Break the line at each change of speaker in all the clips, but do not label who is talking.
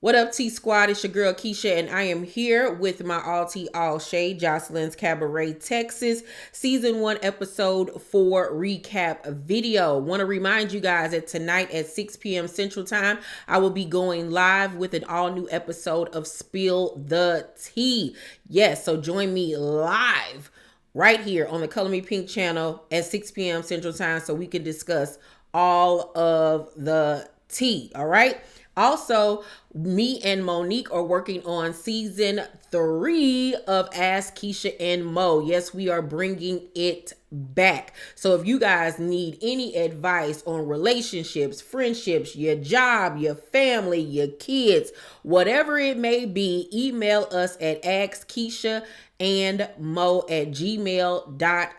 What up, T Squad? It's your girl Keisha, and I am here with my all tea, all shade, Joseline's Cabaret, Texas, season 1, episode 4 recap video. Want to remind you guys that tonight at 6 p.m. Central Time, I will be going live with an all new episode of Spill the Tea. Yes, so join me live right here on the ColorMePynk channel at 6 p.m. Central Time so we can discuss all of the tea. All right. Also, me and Monique are working on season 3 of Ask Keisha and Mo. Yes, we are bringing it back. So if you guys need any advice on relationships, friendships, your job, your family, your kids, whatever it may be, email us at askkeishaandmo@gmail.com.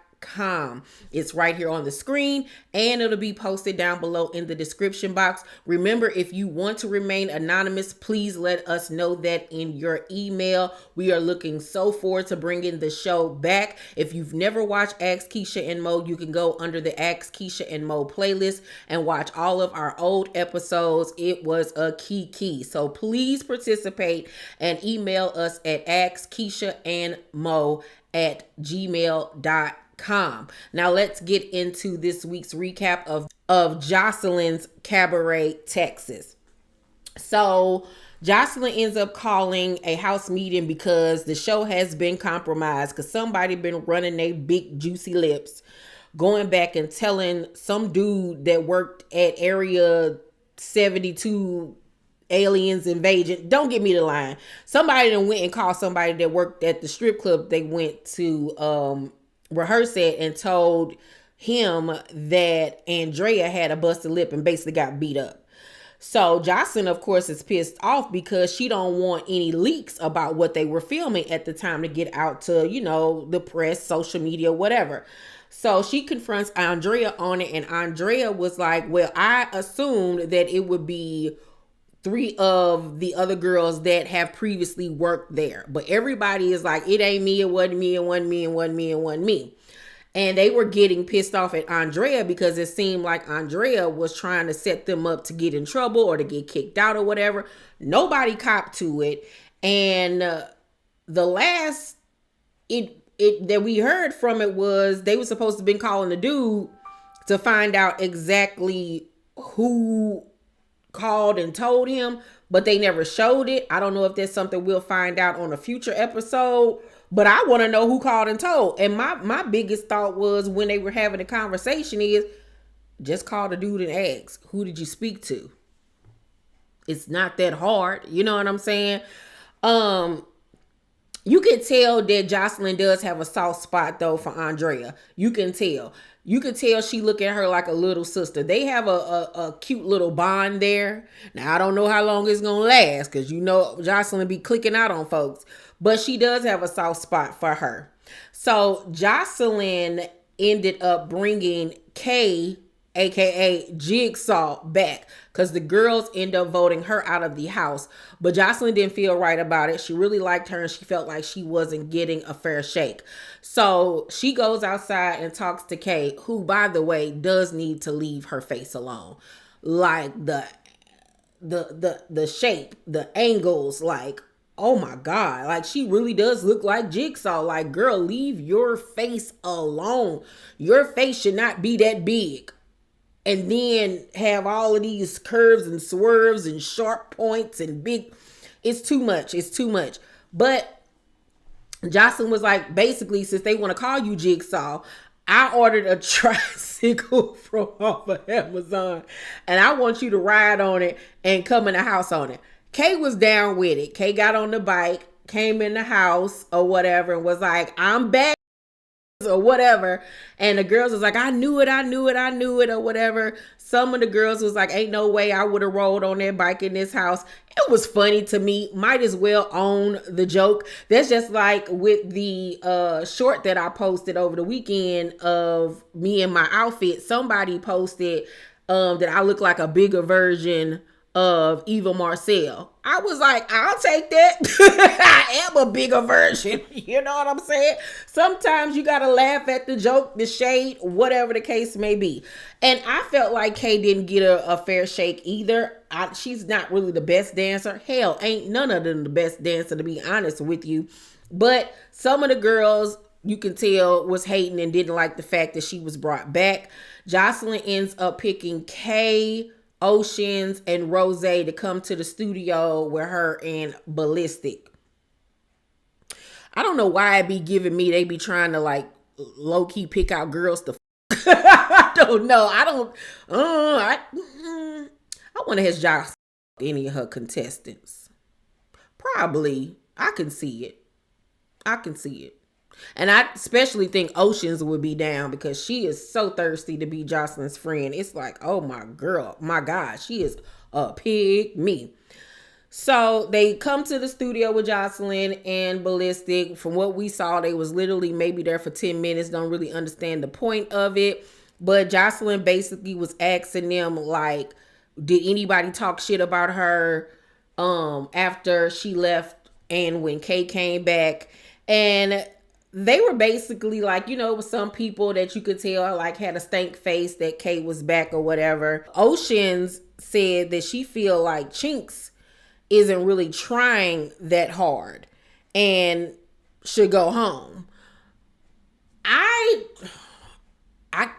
It's right here on the screen, and it'll be posted down below in the description box. Remember, if you want to remain anonymous, please let us know that in your email. We are looking so forward to bringing the show back. If you've never watched Ask Keisha and Mo, you can go under the Ask Keisha and Mo playlist and watch all of our old episodes. It was a key. So please participate and email us at askkeishaandmo@gmail.com. Now let's get into this week's recap of Joseline's Cabaret, Texas. So Joseline ends up calling a house meeting because the show has been compromised because somebody been running their big juicy lips, going back and telling some dude that worked at Area 72 aliens invasion. Don't get me the line. Somebody done went and called somebody that worked at the strip club they went to rehearse it and told him that Andrea had a busted lip and basically got beat up. So Joseline, of course, is pissed off because she don't want any leaks about what they were filming at the time to get out to, you know, the press, social media, whatever. So she confronts Andrea on it, and Andrea was like, well, I assumed that it would be 3 of the other girls that have previously worked there. But everybody is like, it ain't me, it wasn't me, it wasn't me, it wasn't me, it wasn't me. And they were getting pissed off at Andrea because it seemed like Andrea was trying to set them up to get in trouble or to get kicked out or whatever. Nobody copped to it. And the last that we heard from it was they were supposed to have been calling the dude to find out exactly who called and told him, but they never showed it. I don't know if that's something we'll find out on a future episode, but I want to know who called and told. And my biggest thought was when they were having a conversation is just call the dude and ask, who did you speak to? It's not that hard. You know what I'm saying? You can tell that Joseline does have a soft spot though for Andrea. You can tell. You can tell she look at her like a little sister. They have a cute little bond there. Now, I don't know how long it's going to last because, you know, Joseline be clicking out on folks. But she does have a soft spot for her. So Joseline ended up bringing Kay, aka Jigsaw, back because the girls end up voting her out of the house. But Joseline didn't feel right about it. She really liked her and she felt like she wasn't getting a fair shake. So she goes outside and talks to Kay, who, by the way, does need to leave her face alone. Like the shape, the angles, like, oh my God, like she really does look like Jigsaw. Like, girl, leave your face alone. Your face should not be that big. And then have all of these curves and swerves and sharp points and big. It's too much. It's too much. But Joseline was like, basically, since they want to call you Jigsaw, I ordered a tricycle from off of Amazon. And I want you to ride on it and come in the house on it. Kay was down with it. Kay got on the bike, came in the house or whatever, and was like, I'm back. Or whatever. And the girls was like, I knew it or whatever. Some of the girls was like, ain't no way I would have rolled on that bike in this house. It was funny to me. Might as well own the joke. That's just like with the short that I posted over the weekend of me and my outfit. Somebody posted that I look like a bigger version of Eva Marcel. I was like, I'll take that. I am a bigger version. You know what I'm saying? Sometimes you got to laugh at the joke, the shade, whatever the case may be. And I felt like Kay didn't get a fair shake either. she's not really the best dancer. Hell, ain't none of them the best dancer, to be honest with you. But some of the girls, you can tell, was hating and didn't like the fact that she was brought back. Joseline ends up picking Kay, Oceans, and Rose to come to the studio with her and Ballistic. I don't know why it be giving me, they be trying to like low-key pick out girls to I don't know. I wonder has Joss any of her contestants. Probably. I can see it. And I especially think Oceans would be down because she is so thirsty to be Joseline's friend. It's like, oh my girl, my God, she is a pig me. So they come to the studio with Joseline and Ballistic. From what we saw, they was literally maybe there for 10 minutes. Don't really understand the point of it. But Joseline basically was asking them, like, did anybody talk shit about her after she left and when Kay came back? And they were basically like, you know, it was some people that you could tell like had a stank face that Kay was back or whatever. Oceans said that she feel like Chinks isn't really trying that hard and should go home.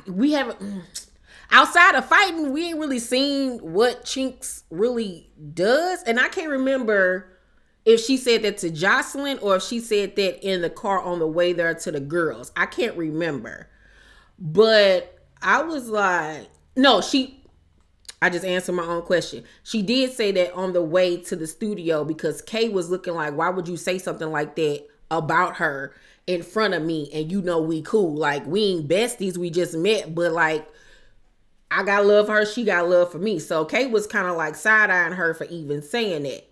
We haven't, outside of fighting, we ain't really seen what Chinks really does. And I can't remember if she said that to Joseline or if she said that in the car on the way there to the girls. I can't remember. But I was like, no, I just answered my own question. She did say that on the way to the studio because Kay was looking like, why would you say something like that about her in front of me? And you know we cool. Like, we ain't besties. We just met. But, like, I got love for her. She got love for me. So Kay was kind of like side-eyeing her for even saying that.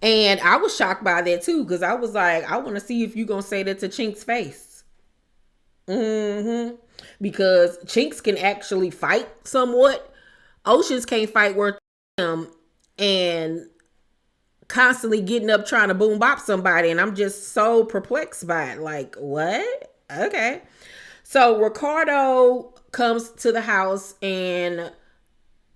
And I was shocked by that, too. Because I was like, I want to see if you going to say that to Chink's face. Because Chinks can actually fight somewhat. Oceans can't fight worth him and constantly getting up trying to boom bop somebody. And I'm just so perplexed by it. Like, what? Okay. So Ricardo comes to the house and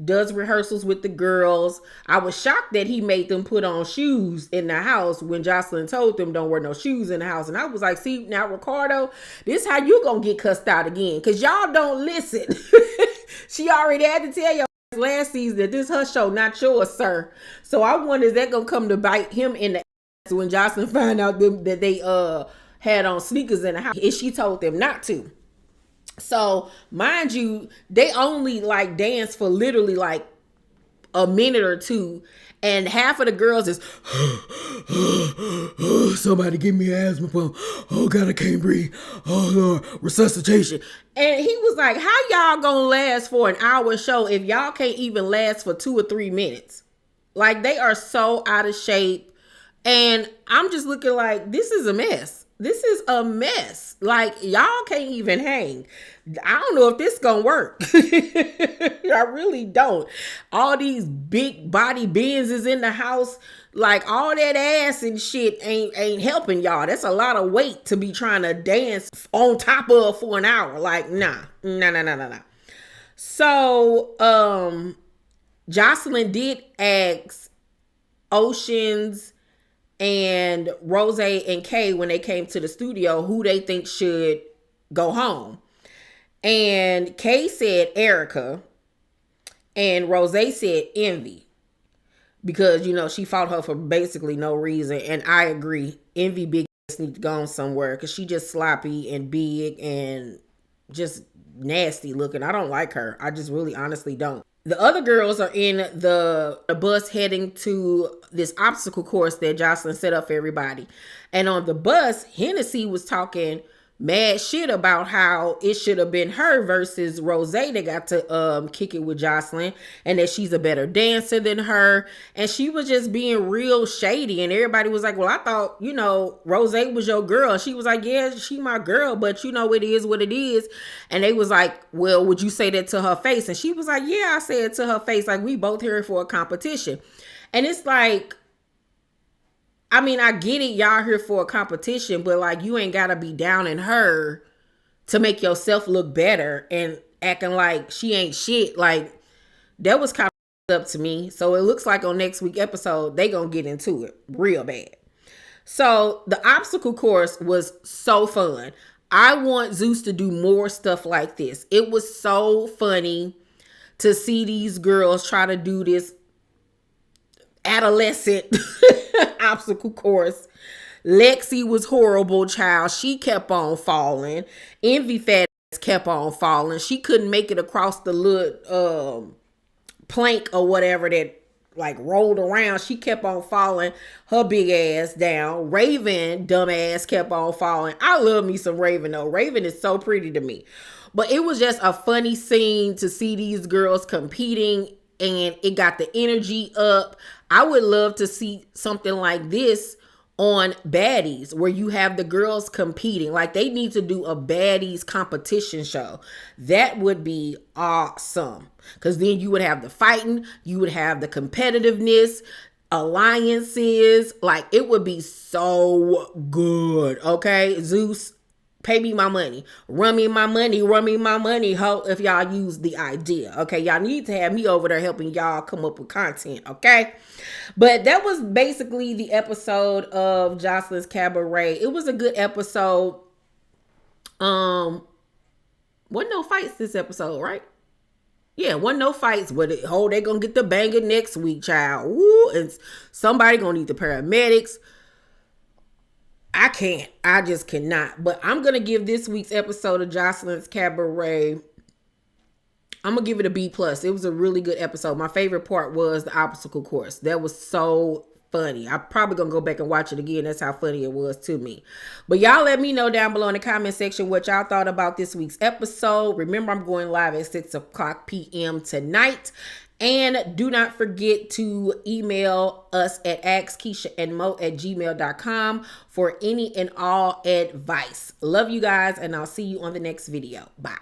does rehearsals with the girls. I was shocked that he made them put on shoes in the house when Joseline told them don't wear no shoes in the house. And I was like, see, now Ricardo, this how you gonna get cussed out again. Because y'all don't listen. She already had to tell y'all last season that this her show, not yours, sir. So I wonder, is that gonna come to bite him in the ass when Joseline find out that they had on sneakers in the house, and she told them not to. So mind you, they only like dance for literally like a minute or two, and half of the girls is somebody give me an asthma pump. Oh God, I can't breathe. Oh Lord, resuscitation. And he was like, how y'all gonna last for an hour show if y'all can't even last for 2 or 3 minutes? Like, they are so out of shape. And I'm just looking like, this is a mess. This is a mess. Like, y'all can't even hang. I don't know if this gonna work. I really don't. All these big body bends is in the house. Like, all that ass and shit ain't helping y'all. That's a lot of weight to be trying to dance on top of for an hour. Like, nah. So, Joseline did ask Oceans and Rose and Kay, when they came to the studio, who they think should go home. And Kay said Erica, and Rose said Envy, because, you know, she fought her for basically no reason. And I agree, Envy big ass needs to go somewhere because she just sloppy and big and just nasty looking. I don't like her. I just really honestly don't. The other girls are in the bus heading to this obstacle course that Joseline set up for everybody. And on the bus, Hennessy was talking mad shit about how it should have been her versus Rose that got to kick it with Joseline, and that she's a better dancer than her. And she was just being real shady, and everybody was like, well, I thought, you know, Rose was your girl. She was like, yeah, she my girl, but you know, it is what it is. And they was like, well, would you say that to her face? And she was like, yeah, I said it to her face. Like, we both here for a competition. And it's like, I mean, I get it, y'all here for a competition, but like, you ain't gotta be down in her to make yourself look better and acting like she ain't shit. Like, that was kind up to me. So it looks like on next week episode, they gonna get into it real bad. So the obstacle course was so fun. I want Zeus to do more stuff like this. It was so funny to see these girls try to do this adolescent obstacle course. Lexi was horrible, child. She kept on falling. Envy fat kept on falling. She couldn't make it across the little plank or whatever that like rolled around. She kept on falling her big ass down. Raven, dumbass, kept on falling. I love me some Raven though. Raven is so pretty to me. But it was just a funny scene to see these girls competing, and it got the energy up. I would love to see something like this on Baddies, where you have the girls competing. Like, they need to do a Baddies competition show. That would be awesome, because then you would have the fighting, you would have the competitiveness, alliances. Like, it would be so good. Okay, Zeus, pay me my money. Run me my money, ho, if y'all use the idea. Okay, y'all need to have me over there helping y'all come up with content, okay? But that was basically the episode of Joseline's Cabaret. It was a good episode. Wasn't no fights this episode, right? Yeah, wasn't no fights, but they gonna get the banger next week, child. Woo, and somebody gonna need the paramedics. I just cannot. But I'm going to give this week's episode of Joseline's Cabaret, I'm going to give it a B+. It was a really good episode. My favorite part was the obstacle course. That was so funny. I'm probably going to go back and watch it again. That's how funny it was to me. But y'all let me know down below in the comment section what y'all thought about this week's episode. Remember, I'm going live at 6 o'clock p.m. tonight. And do not forget to email us at askkeishaandmo@gmail.com for any and all advice. Love you guys, and I'll see you on the next video. Bye.